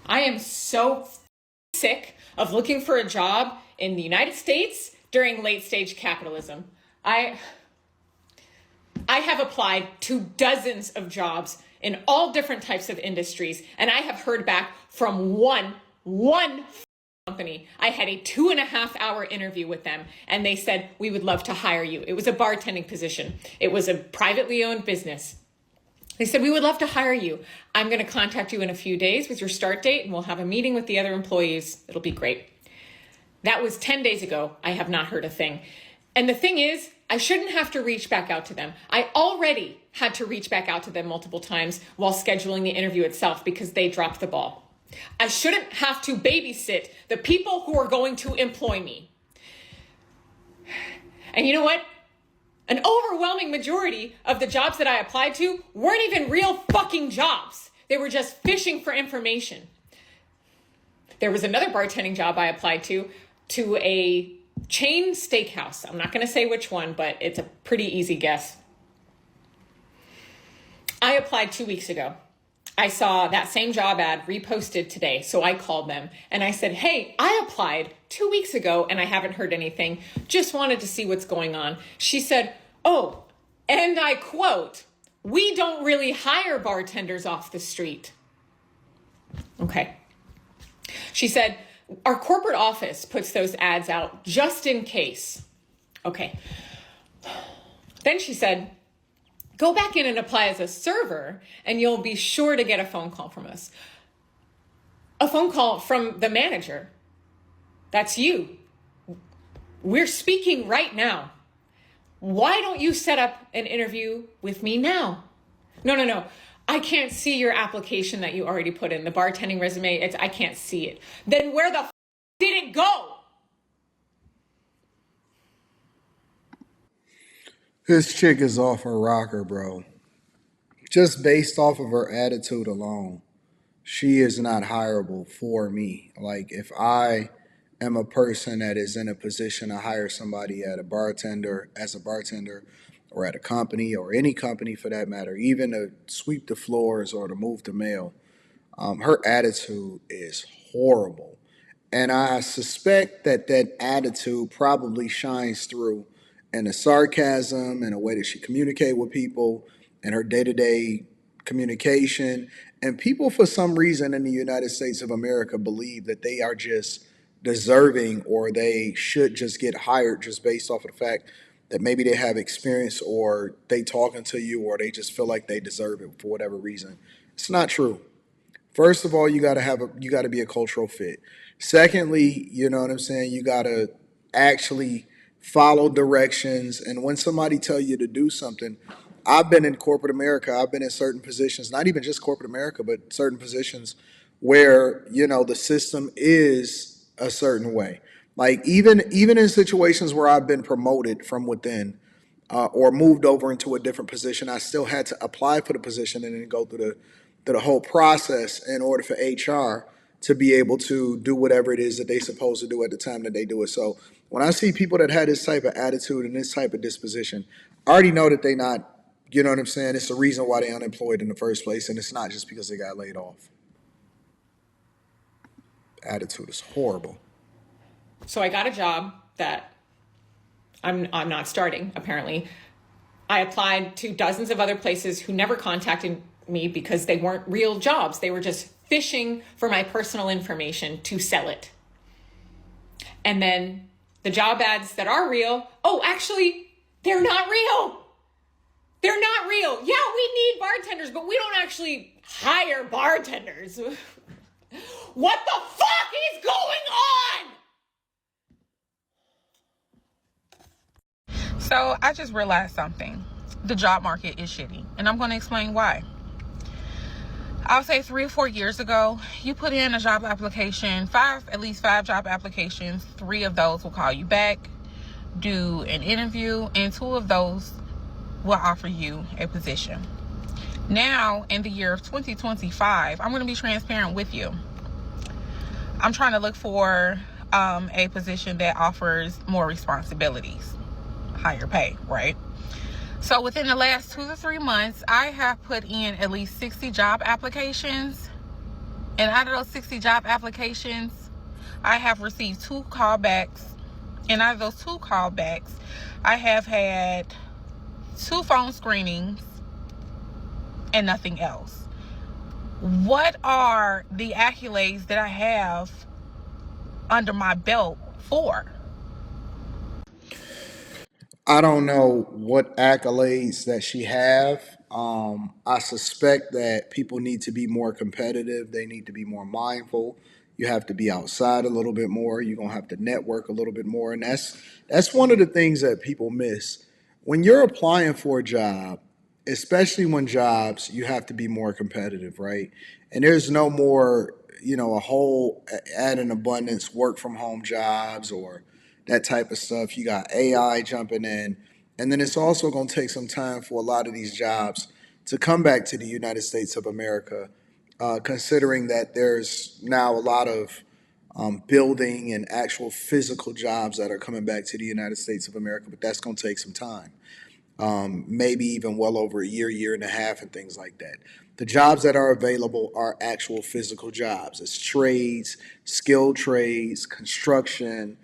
I am so sick of looking for a job in the United States during late stage capitalism. I have applied to dozens of jobs in all different types of industries, and I have heard back from one company. I had a 2.5-hour interview with them, and they said, we would love to hire you. It was a bartending position. It was a privately owned business. They said, we would love to hire you. I'm going to contact you in a few days with your start date, and we'll have a meeting with the other employees. It'll be great. That was 10 days ago. I have not heard a thing. And the thing is, I shouldn't have to reach back out to them. I already had to reach back out to them multiple times while scheduling the interview itself because they dropped the ball. I shouldn't have to babysit the people who are going to employ me. And you know what? An overwhelming majority of the jobs that I applied to weren't even real fucking jobs. They were just fishing for information. There was another bartending job I applied to a chain steakhouse. I'm not going to say which one, but it's a pretty easy guess. I applied 2 weeks ago. I saw that same job ad reposted today, so I called them and I said, hey, I applied 2 weeks ago and I haven't heard anything. Just wanted to see what's going on. She said, oh, and I quote, we don't really hire bartenders off the street. Okay. She said, our corporate office puts those ads out just in case. Okay. Then she said, go back in and apply as a server and you'll be sure to get a phone call from us. A phone call from the manager. That's you. We're speaking right now. Why don't you set up an interview with me now? No. I can't see your application that you already put in, the bartending resume. I can't see it. Then where the did it go? This chick is off her rocker, bro. Just based off of her attitude alone, she is not hireable for me. Like, if I am a person that is in a position to hire somebody as a bartender, or at a company, or any company for that matter, even to sweep the floors or to move the mail, her attitude is horrible. And I suspect that attitude probably shines through in the sarcasm and the way that she communicates with people and her day-to-day communication. And people, for some reason in the United States of America, believe that they are just deserving or they should just get hired just based off of the fact that maybe they have experience or they talking to you or they just feel like they deserve it for whatever reason. It's not true. First of all, you got to be a cultural fit. Secondly, you know what I'm saying? You got to actually follow directions. And when somebody tell you to do something, I've been in corporate America. I've been in certain positions, not even just corporate America, but certain positions where, the system is a certain way. Like even in situations where I've been promoted from within or moved over into a different position, I still had to apply for the position and then go through the whole process in order for HR to be able to do whatever it is that they're supposed to do at the time that they do it. So when I see people that had this type of attitude and this type of disposition, I already know that they not, you know what I'm saying? It's the reason why they're unemployed in the first place, and it's not just because they got laid off. Attitude is horrible. So I got a job that I'm not starting, apparently. I applied to dozens of other places who never contacted me because they weren't real jobs. They were just fishing for my personal information to sell it. And then the job ads that are real, actually, they're not real. They're not real. Yeah, we need bartenders, but we don't actually hire bartenders. What the fuck is going on? So I just realized something. The job market is shitty, and I'm going to explain why. I'll say 3 or 4 years ago, you put in a job application, at least five job applications. 3 of those will call you back, do an interview, and 2 of those will offer you a position. Now, in the year of 2025, I'm going to be transparent with you. I'm trying to look for a position that offers more responsibilities, higher pay, right? So within the last 2 to 3 months, I have put in at least 60 job applications, And out of those 60 job applications, I have received 2 callbacks. And out of those 2 callbacks, I have had 2 phone screenings and nothing else. What are the accolades that I have under my belt for? I don't know what accolades that she have. I suspect that people need to be more competitive. They need to be more mindful. You have to be outside a little bit more. You're gonna have to network a little bit more, and that's one of the things that people miss when you're applying for a job, especially when jobs you have to be more competitive, right? And there's no more, a whole add an abundance work from home jobs or that type of stuff. You got AI jumping in. And then it's also going to take some time for a lot of these jobs to come back to the United States of America, considering that there's now a lot of building and actual physical jobs that are coming back to the United States of America, but that's going to take some time, maybe even well over a year, year and a half, and things like that. The jobs that are available are actual physical jobs. It's trades, skilled trades, construction,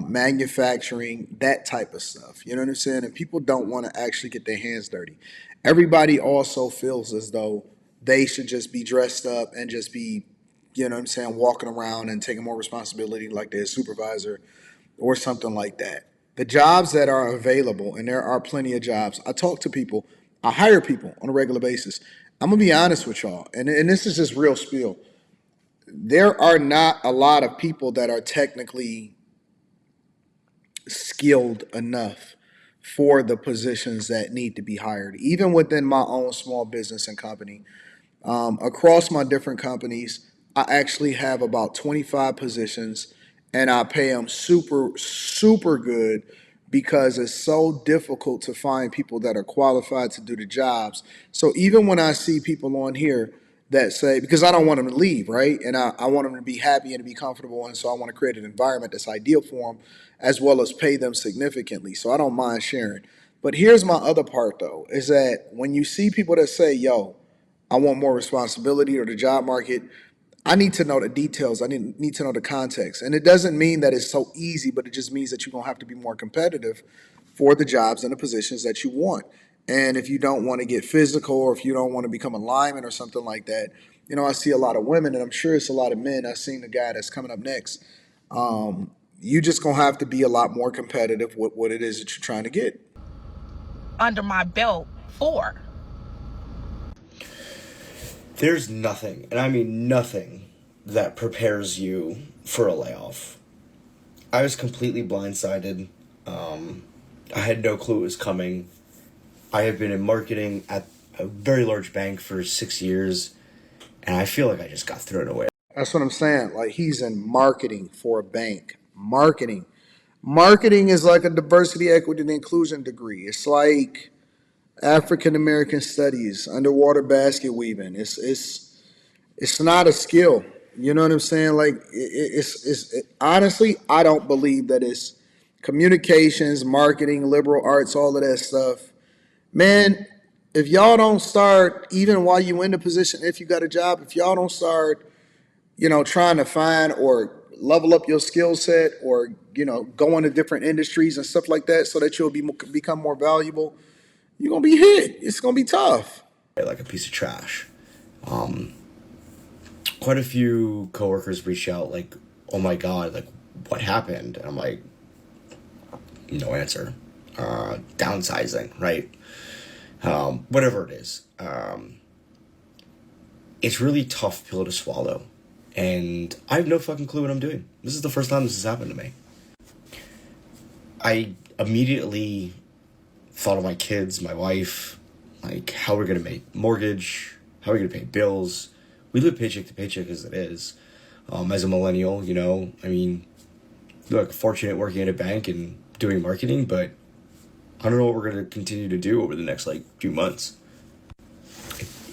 manufacturing, that type of stuff. You know what I'm saying? And people don't want to actually get their hands dirty. Everybody also feels as though they should just be dressed up and just be, you know what I'm saying, walking around and taking more responsibility like they're a supervisor or something like that. The jobs that are available, and there are plenty of jobs. I talk to people, I hire people on a regular basis. I'm gonna be honest with y'all, and this is just real spiel. There are not a lot of people that are technically skilled enough for the positions that need to be hired, even within my own small business and company. Across my different companies, I actually have about 25 positions, and I pay them super, super good because it's so difficult to find people that are qualified to do the jobs. So even when I see people on here that say, because I don't want them to leave, right? And I want them to be happy and to be comfortable. And so I want to create an environment that's ideal for them as well as pay them significantly. So I don't mind sharing. But here's my other part though, is that when you see people that say, yo, I want more responsibility or the job market, I need to know the details. I need to know the context. And it doesn't mean that it's so easy, but it just means that you're going to have to be more competitive for the jobs and the positions that you want. And if you don't want to get physical or if you don't want to become a lineman or something like that, I see a lot of women and I'm sure it's a lot of men. I've seen the guy that's coming up next. You just going to have to be a lot more competitive with what it is that you're trying to get. Under my belt for? There's nothing, and I mean nothing, that prepares you for a layoff. I was completely blindsided. I had no clue it was coming. I have been in marketing at a very large bank for 6 years, and I feel like I just got thrown away. That's what I'm saying. Like he's in marketing for a bank. Marketing. Marketing is like a diversity, equity, and inclusion degree. It's like African American studies, underwater basket weaving. It's not a skill. You know what I'm saying? Like honestly, I don't believe that it's communications, marketing, liberal arts, all of that stuff. Man, if y'all don't start, even while you in the position, if you got a job, if y'all don't start, trying to find or level up your skill set or, go into different industries and stuff like that so that you'll become more valuable, you're going to be hit. It's going to be tough. Like a piece of trash. Quite a few coworkers reached out like, oh my God, like what happened? And I'm like, no answer. Downsizing, right? Whatever it is. It's really tough pill to swallow. And I have no fucking clue what I'm doing. This is the first time this has happened to me. I immediately thought of my kids, my wife, like how we're gonna make mortgage, how we're gonna pay bills. We live paycheck to paycheck as it is. As a millennial, I mean, look, fortunate working at a bank and doing marketing, but I don't know what we're gonna continue to do over the next few months.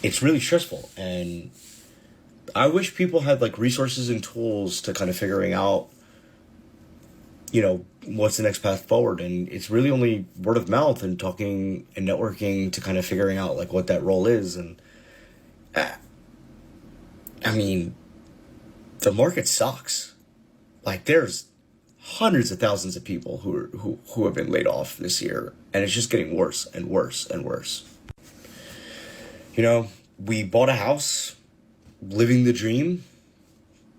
It's really stressful, and I wish people had resources and tools to kind of figuring out, what's the next path forward. And it's really only word of mouth and talking and networking to kind of figuring out what that role is. And I mean, the market sucks. Like there's hundreds of thousands of people who have been laid off this year, and it's just getting worse and worse and worse. You know, we bought a house, living the dream,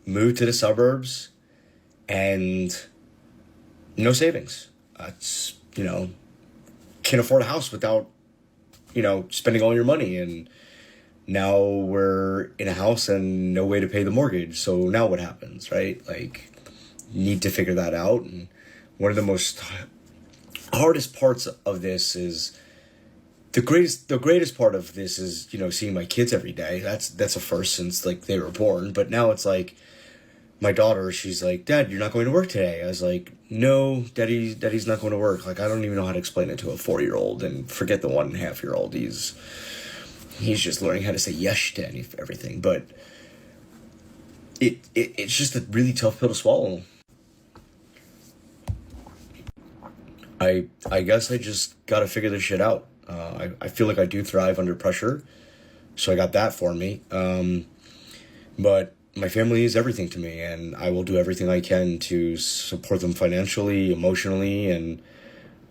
moved to the suburbs, and no savings. It's, you know, can't afford a house without, you know, spending all your money. And now we're in a house and no way to pay the mortgage. So now what happens, right? Like, need to figure that out. And one of the most hardest parts of this is the greatest part of this is, you know, seeing my kids every day. That's a first since like they were born. But now it's like my daughter, she's like, Dad, you're not going to work today. I was like, no, Daddy's not going to work. Like, I don't even know how to explain it to a 4-year-old, and forget the 1.5-year-old. He's just learning how to say yes to everything. But it's just a really tough pill to swallow. I guess I just got to figure this shit out. I feel like I do thrive under pressure, so I got that for me. But my family is everything to me, and I will do everything I can to support them financially, emotionally, and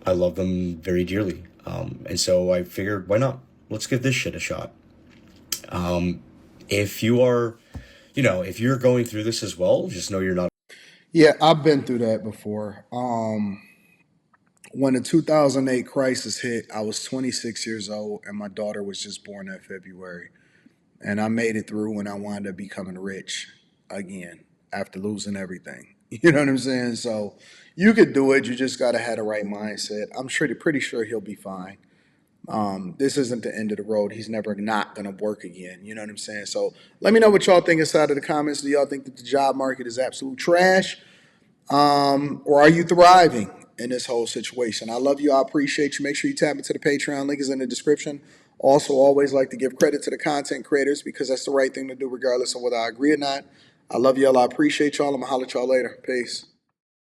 I love them very dearly. And so I figured, why not? Let's give this shit a shot. If you are, you know, if you're going through this as well, just know you're not. Yeah, I've been through that before. When the 2008 crisis hit, I was 26 years old, and my daughter was just born that February. And I made it through, and I wound up becoming rich again after losing everything. You know what I'm saying? So you could do it. You just got to have the right mindset. I'm pretty sure he'll be fine. This isn't the end of the road. He's never not going to work again. You know what I'm saying? So let me know what y'all think inside of the comments. Do y'all think that the job market is absolute trash? Or are you thriving in this whole situation? I love you. I appreciate you. Make sure you tap into the Patreon. Link is in the description. Also, always like to give credit to the content creators because that's the right thing to do regardless of whether I agree or not. I love y'all. I appreciate y'all. I'm going to holler at y'all later. Peace.